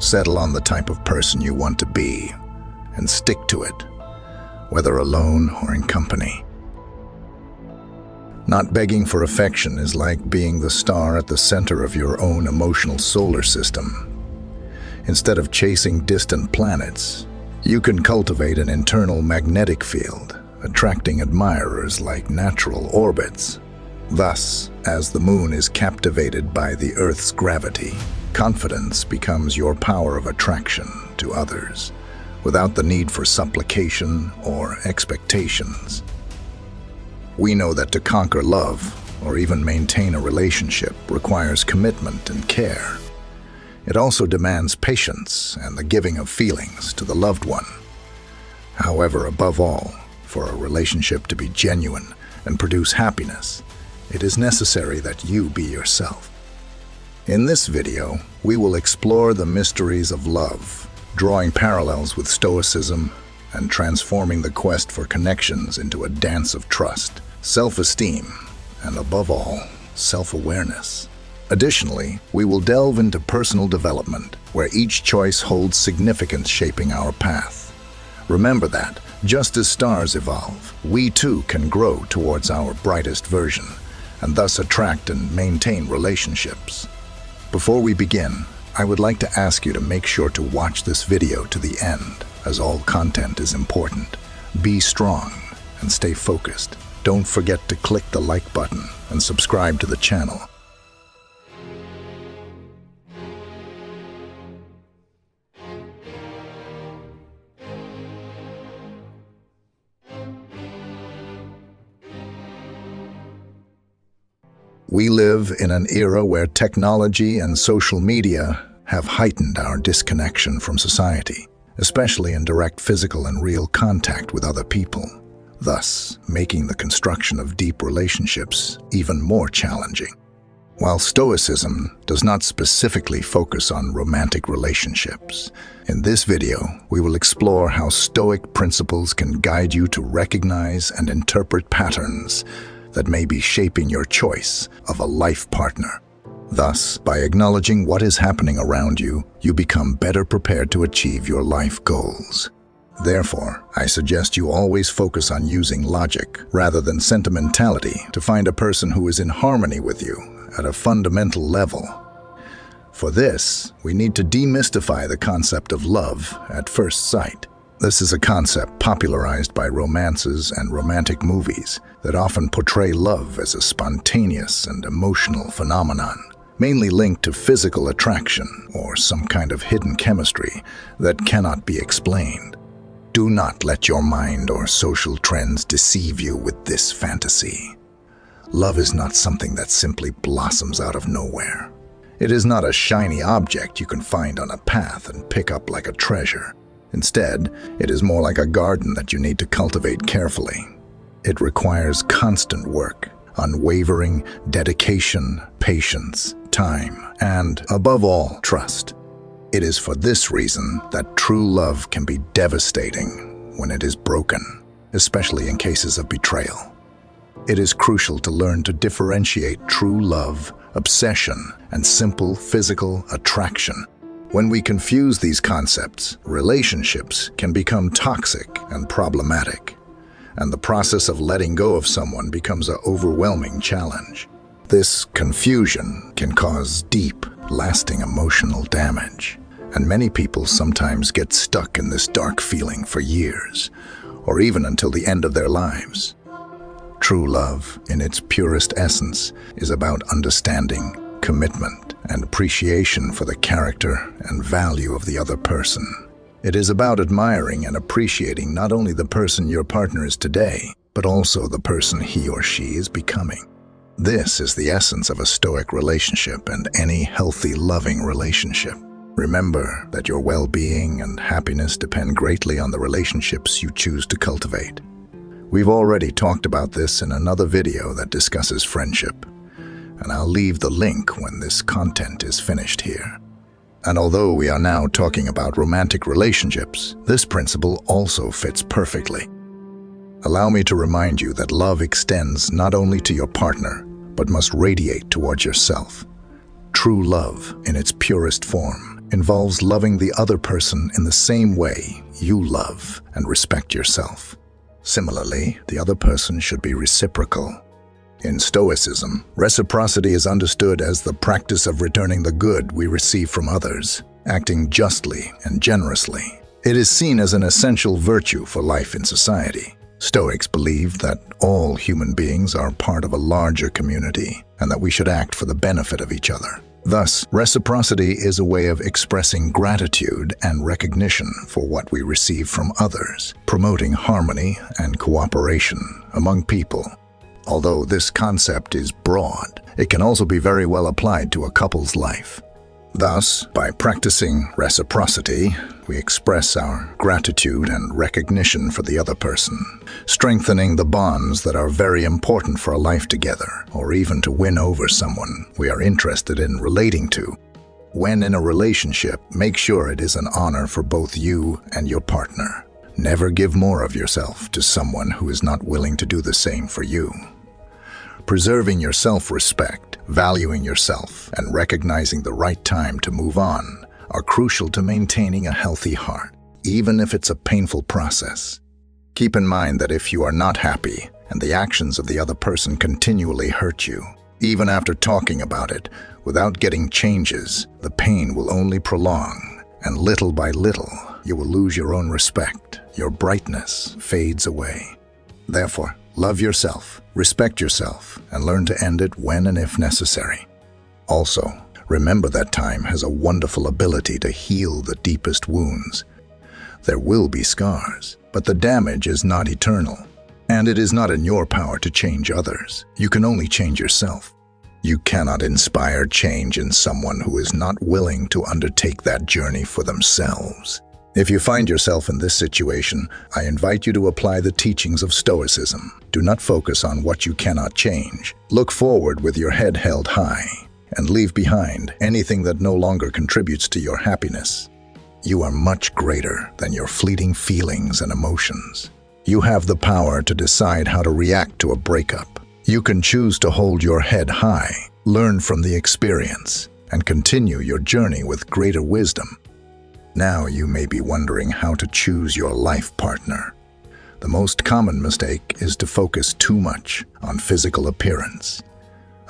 Settle on the type of person you want to be and stick to it, whether alone or in company. Not begging for affection is like being the star at the center of your own emotional solar system. Instead of chasing distant planets, you can cultivate an internal magnetic field, attracting admirers like natural orbits. Thus, as the moon is captivated by the Earth's gravity, confidence becomes your power of attraction to others, without the need for supplication or expectations. We know that to conquer love, or even maintain a relationship, requires commitment and care. It also demands patience and the giving of feelings to the loved one. However, above all, for a relationship to be genuine and produce happiness, it is necessary that you be yourself. In this video, we will explore the mysteries of love, drawing parallels with Stoicism and transforming the quest for connections into a dance of trust, self-esteem, and above all, self-awareness. Additionally, we will delve into personal development, where each choice holds significance shaping our path. Remember that, just as stars evolve, we too can grow towards our brightest version, and thus attract and maintain relationships. Before we begin, I would like to ask you to make sure to watch this video to the end, as all content is important. Be strong and stay focused. Don't forget to click the like button and subscribe to the channel. We live in an era where technology and social media have heightened our disconnection from society, especially in direct physical and real contact with other people, thus making the construction of deep relationships even more challenging. While Stoicism does not specifically focus on romantic relationships, in this video we will explore how Stoic principles can guide you to recognize and interpret patterns that may be shaping your choice of a life partner. Thus, by acknowledging what is happening around you, you become better prepared to achieve your life goals. Therefore, I suggest you always focus on using logic rather than sentimentality to find a person who is in harmony with you at a fundamental level. For this, we need to demystify the concept of love at first sight. This is a concept popularized by romances and romantic movies that often portray love as a spontaneous and emotional phenomenon, mainly linked to physical attraction or some kind of hidden chemistry that cannot be explained. Do not let your mind or social trends deceive you with this fantasy. Love is not something that simply blossoms out of nowhere. It is not a shiny object you can find on a path and pick up like a treasure. Instead, it is more like a garden that you need to cultivate carefully. It requires constant work, unwavering dedication, patience, time, and, above all, trust. It is for this reason that true love can be devastating when it is broken, especially in cases of betrayal. It is crucial to learn to differentiate true love, obsession, and simple physical attraction. When we confuse these concepts, relationships can become toxic and problematic, and the process of letting go of someone becomes an overwhelming challenge. This confusion can cause deep, lasting emotional damage, and many people sometimes get stuck in this dark feeling for years, or even until the end of their lives. True love, in its purest essence, is about understanding, commitment, and appreciation for the character and value of the other person. It is about admiring and appreciating not only the person your partner is today, but also the person he or she is becoming. This is the essence of a Stoic relationship and any healthy, loving relationship. Remember that your well-being and happiness depend greatly on the relationships you choose to cultivate. We've already talked about this in another video that discusses friendship, and I'll leave the link when this content is finished here. And although we are now talking about romantic relationships, this principle also fits perfectly. Allow me to remind you that love extends not only to your partner, but must radiate towards yourself. True love, in its purest form, involves loving the other person in the same way you love and respect yourself. Similarly, the other person should be reciprocal. In Stoicism, reciprocity is understood as the practice of returning the good we receive from others, acting justly and generously. It is seen as an essential virtue for life in society. Stoics believe that all human beings are part of a larger community and that we should act for the benefit of each other. Thus, reciprocity is a way of expressing gratitude and recognition for what we receive from others, promoting harmony and cooperation among people. Although this concept is broad, it can also be very well applied to a couple's life. Thus, by practicing reciprocity, we express our gratitude and recognition for the other person, strengthening the bonds that are very important for a life together, or even to win over someone we are interested in relating to. When in a relationship, make sure it is an honor for both you and your partner. Never give more of yourself to someone who is not willing to do the same for you. Preserving your self-respect, valuing yourself, and recognizing the right time to move on are crucial to maintaining a healthy heart, even if it's a painful process. Keep in mind that if you are not happy and the actions of the other person continually hurt you, even after talking about it, without getting changes, the pain will only prolong, and little by little, you will lose your own respect. Your brightness fades away. Therefore, love yourself, respect yourself, and learn to end it when and if necessary. Also, remember that time has a wonderful ability to heal the deepest wounds. There will be scars, but the damage is not eternal, and it is not in your power to change others. You can only change yourself. You cannot inspire change in someone who is not willing to undertake that journey for themselves. If you find yourself in this situation, I invite you to apply the teachings of Stoicism. Do not focus on what you cannot change. Look forward with your head held high, and leave behind anything that no longer contributes to your happiness. You are much greater than your fleeting feelings and emotions. You have the power to decide how to react to a breakup. You can choose to hold your head high, learn from the experience, and continue your journey with greater wisdom. Now you may be wondering how to choose your life partner. The most common mistake is to focus too much on physical appearance.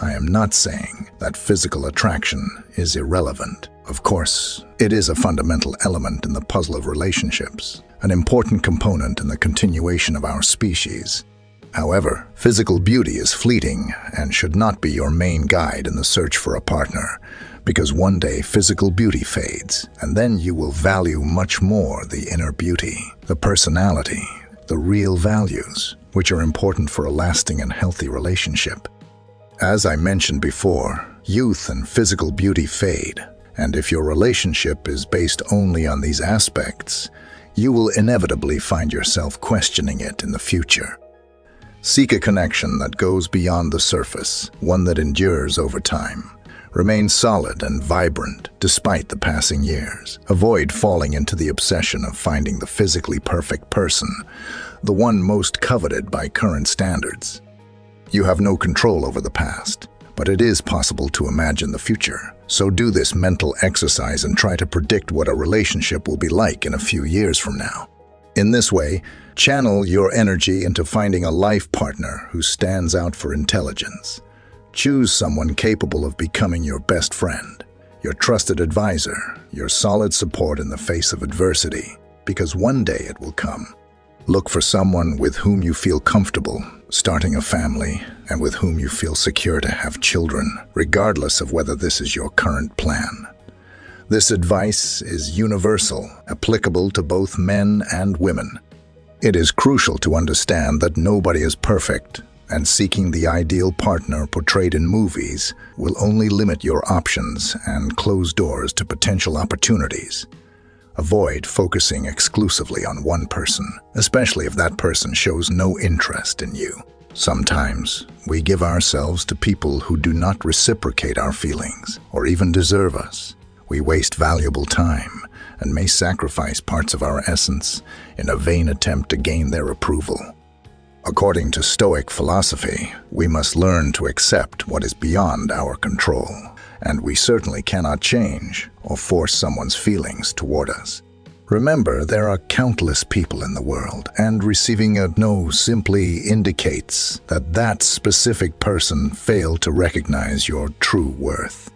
I am not saying that physical attraction is irrelevant. Of course, it is a fundamental element in the puzzle of relationships, an important component in the continuation of our species. However, physical beauty is fleeting and should not be your main guide in the search for a partner, because one day physical beauty fades, and then you will value much more the inner beauty, the personality, the real values, which are important for a lasting and healthy relationship. As I mentioned before, youth and physical beauty fade, and if your relationship is based only on these aspects, you will inevitably find yourself questioning it in the future. Seek a connection that goes beyond the surface, one that endures over time. Remain solid and vibrant despite the passing years. Avoid falling into the obsession of finding the physically perfect person, the one most coveted by current standards. You have no control over the past, but it is possible to imagine the future. So do this mental exercise and try to predict what a relationship will be like in a few years from now. In this way, channel your energy into finding a life partner who stands out for intelligence. Choose someone capable of becoming your best friend, your trusted advisor, your solid support in the face of adversity, because one day it will come. Look for someone with whom you feel comfortable starting a family and with whom you feel secure to have children, regardless of whether this is your current plan. This advice is universal, applicable to both men and women. It is crucial to understand that nobody is perfect, and seeking the ideal partner portrayed in movies will only limit your options and close doors to potential opportunities. Avoid focusing exclusively on one person, especially if that person shows no interest in you. Sometimes, we give ourselves to people who do not reciprocate our feelings or even deserve us. We waste valuable time and may sacrifice parts of our essence in a vain attempt to gain their approval. According to Stoic philosophy, we must learn to accept what is beyond our control and we certainly cannot change or force someone's feelings toward us. Remember, there are countless people in the world, and receiving a no simply indicates that that specific person failed to recognize your true worth.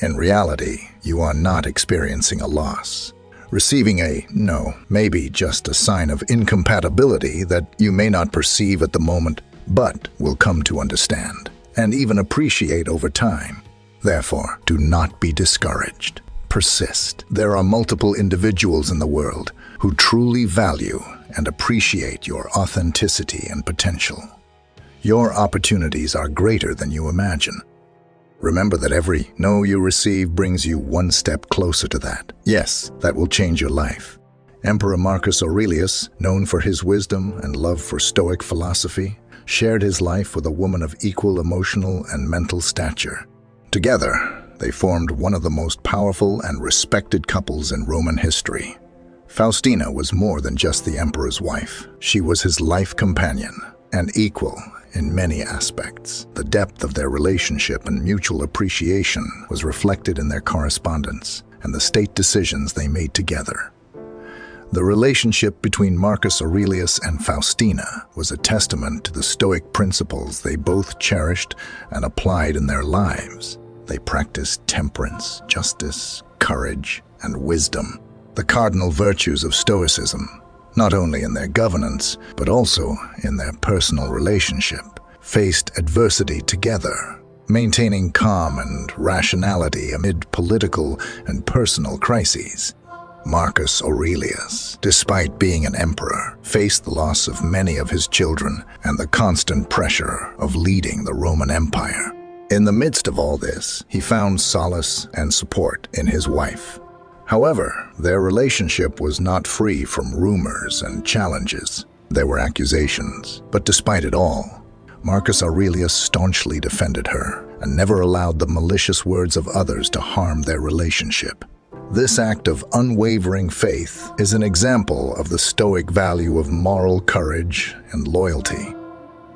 In reality, you are not experiencing a loss. Receiving a no may be just a sign of incompatibility that you may not perceive at the moment, but will come to understand and even appreciate over time. Therefore, do not be discouraged. Persist. There are multiple individuals in the world who truly value and appreciate your authenticity and potential. Your opportunities are greater than you imagine. Remember that every no you receive brings you one step closer to that. Yes, that will change your life. Emperor Marcus Aurelius, known for his wisdom and love for Stoic philosophy, shared his life with a woman of equal emotional and mental stature. Together, they formed one of the most powerful and respected couples in Roman history. Faustina was more than just the emperor's wife. She was his life companion and equal in many aspects. The depth of their relationship and mutual appreciation was reflected in their correspondence and the state decisions they made together. The relationship between Marcus Aurelius and Faustina was a testament to the Stoic principles they both cherished and applied in their lives. They practiced temperance, justice, courage, and wisdom, the cardinal virtues of Stoicism, not only in their governance, but also in their personal relationship, faced adversity together, maintaining calm and rationality amid political and personal crises. Marcus Aurelius, despite being an emperor, faced the loss of many of his children and the constant pressure of leading the Roman Empire. In the midst of all this, he found solace and support in his wife. However, their relationship was not free from rumors and challenges. There were accusations, but despite it all, Marcus Aurelius staunchly defended her and never allowed the malicious words of others to harm their relationship. This act of unwavering faith is an example of the Stoic value of moral courage and loyalty.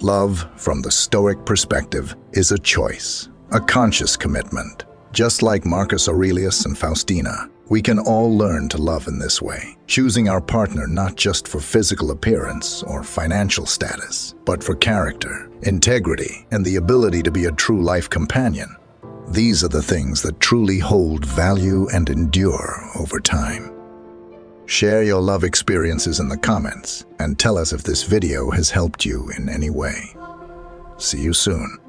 Love, from the Stoic perspective, is a choice, a conscious commitment. Just like Marcus Aurelius and Faustina, we can all learn to love in this way, choosing our partner not just for physical appearance or financial status, but for character, integrity, and the ability to be a true life companion. These are the things that truly hold value and endure over time. Share your love experiences in the comments and tell us if this video has helped you in any way. See you soon.